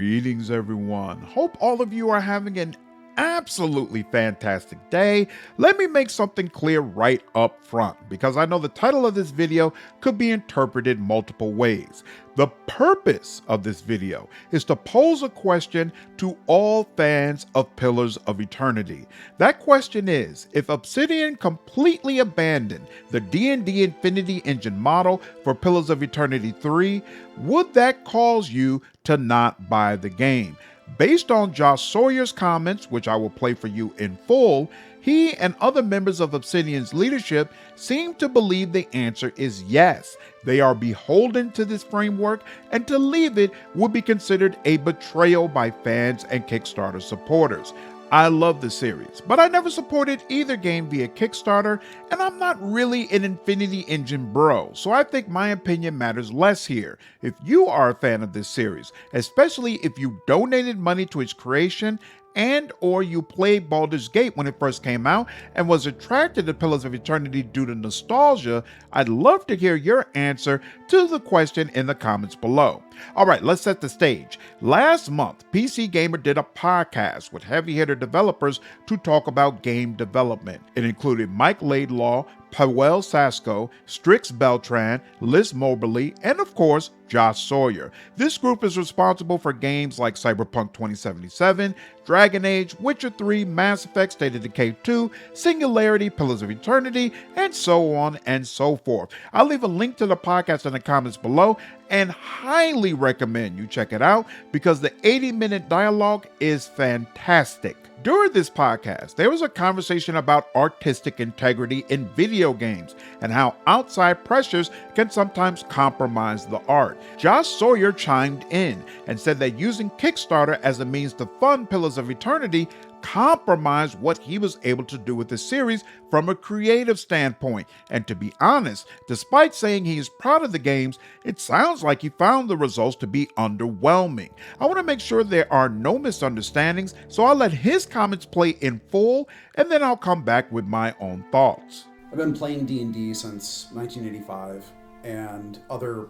Greetings, everyone. Hope all of you are having an absolutely fantastic day. Let me make something clear right up front, because I know the title of this video could be interpreted multiple ways. The purpose of this video is to pose a question to all fans of Pillars of Eternity. That question is, if Obsidian completely abandoned the D&D Infinity Engine model for Pillars of Eternity 3, would that cause you to not buy the game? Based on Josh Sawyer's comments, which I will play for you in full, he and other members of Obsidian's leadership seem to believe the answer is yes. They are beholden to this framework, and to leave it would be considered a betrayal by fans and Kickstarter supporters. I love the series, but I never supported either game via Kickstarter, and I'm not really an Infinity Engine bro, so I think my opinion matters less here. If you are a fan of this series, especially if you donated money to its creation and or you played Baldur's Gate when it first came out and was attracted to Pillars of Eternity due to nostalgia, I'd love to hear your answer to the question in the comments below. Alright, let's set the stage. Last month, PC Gamer did a podcast with heavy hitter developers to talk about game development. It included Mike Laidlaw, Powell Sasko, Strix Beltran, Liz Moberly, and of course, Josh Sawyer. This group is responsible for games like Cyberpunk 2077, Dragon Age, Witcher 3, Mass Effect, State of Decay 2, Singularity, Pillars of Eternity, and so on and so forth. I'll leave a link to the podcast in the comments below and highly recommend you check it out because the 80-minute dialogue is fantastic. During this podcast, there was a conversation about artistic integrity in video games and how outside pressures can sometimes compromise the art. Josh Sawyer chimed in and said that using Kickstarter as a means to fund Pillars of Eternity compromised what he was able to do with the series from a creative standpoint. And to be honest, despite saying he is proud of the games, it sounds like he found the results to be underwhelming. I want to make sure there are no misunderstandings, so I'll let his comments play in full, and then I'll come back with my own thoughts. I've been playing D&D since 1985 and other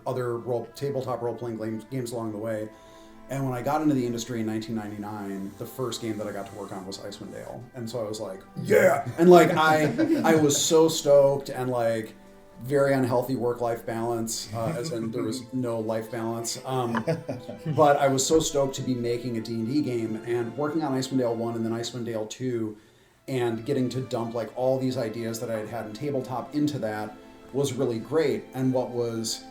tabletop role-playing games along the way. And when I got into the industry in 1999, the first game that I got to work on was Icewind Dale. And so I was like, yeah! And like, I was so stoked, and like, very unhealthy work-life balance, as in there was no life balance. But I was so stoked to be making a D&D game and working on Icewind Dale 1 and then Icewind Dale 2 and getting to dump like all these ideas that I had in tabletop into that was really great. And what was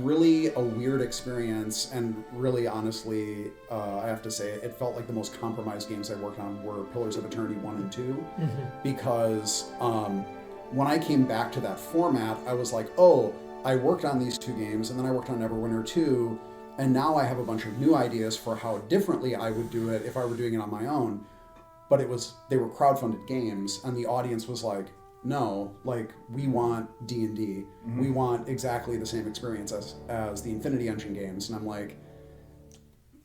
really a weird experience, and really honestly, I have to say, it felt like the most compromised games I worked on were Pillars of Eternity 1 and 2, because when I came back to that format, I was like, oh, I worked on these two games, and then I worked on Neverwinter 2, and now I have a bunch of new ideas for how differently I would do it if I were doing it on my own. But they were crowdfunded games, and the audience was like, no, like, we want D&D. We want exactly the same experience as the Infinity Engine games. And I'm like,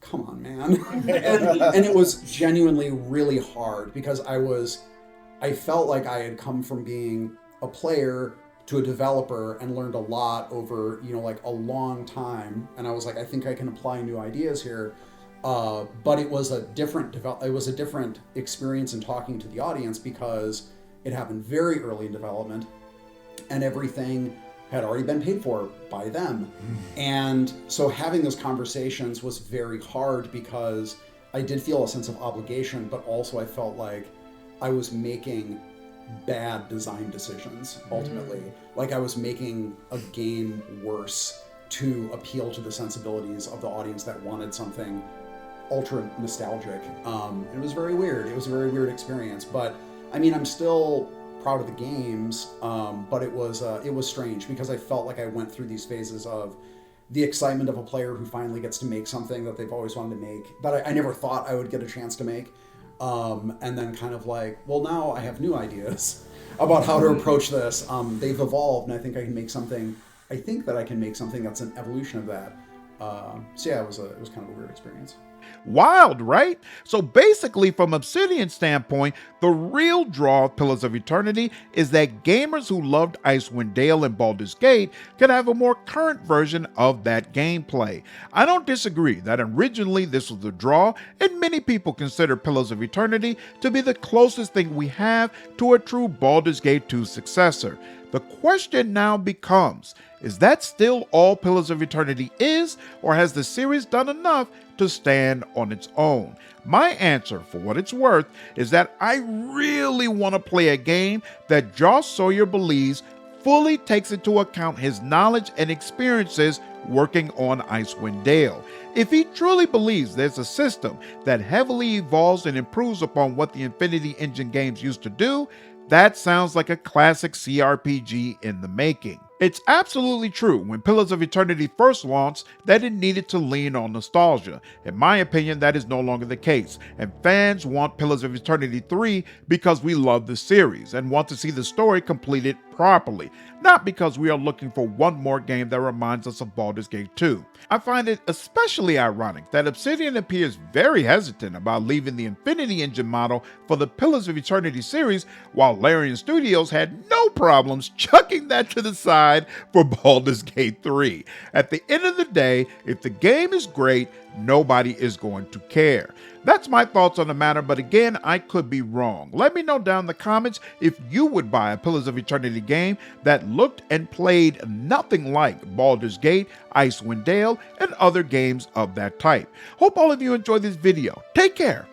come on, man. and it was genuinely really hard because I felt like I had come from being a player to a developer and learned a lot over, like a long time. And I was like, I think I can apply new ideas here. But it was a different experience in talking to the audience because it happened very early in development, and everything had already been paid for by them. And so having those conversations was very hard because I did feel a sense of obligation, but also I felt like I was making bad design decisions, ultimately. Like I was making a game worse to appeal to the sensibilities of the audience that wanted something ultra nostalgic. It was very weird. It was a very weird experience, but I mean, I'm still proud of the games, but it was strange because I felt like I went through these phases of the excitement of a player who finally gets to make something that they've always wanted to make, that I never thought I would get a chance to make, and then kind of like, well, now I have new ideas about how to approach this. They've evolved, and I think that I can make something that's an evolution of that. So yeah, it was kind of a weird experience. Wild, right? So basically, from Obsidian's standpoint, the real draw of Pillars of Eternity is that gamers who loved Icewind Dale and Baldur's Gate could have a more current version of that gameplay. I don't disagree that originally this was the draw, and many people consider Pillars of Eternity to be the closest thing we have to a true Baldur's Gate 2 successor. The question now becomes, is that still all Pillars of Eternity is, or has the series done enough to stand on its own? My answer, for what it's worth, is that I really want to play a game that Josh Sawyer believes fully takes into account his knowledge and experiences working on Icewind Dale. If he truly believes there's a system that heavily evolves and improves upon what the Infinity Engine games used to do, that sounds like a classic CRPG in the making. It's absolutely true when Pillars of Eternity first launched that it needed to lean on nostalgia. In my opinion, that is no longer the case, and fans want Pillars of Eternity 3 because we love the series and want to see the story completed properly, not because we are looking for one more game that reminds us of Baldur's Gate 2. I find it especially ironic that Obsidian appears very hesitant about leaving the Infinity Engine model for the Pillars of Eternity series, while Larian Studios had no problems chucking that to the side for Baldur's Gate 3. At the end of the day, if the game is great, nobody is going to care. That's my thoughts on the matter, but again, I could be wrong. Let me know down in the comments if you would buy a Pillars of Eternity game that looked and played nothing like Baldur's Gate, Icewind Dale, and other games of that type. Hope all of you enjoyed this video. Take care.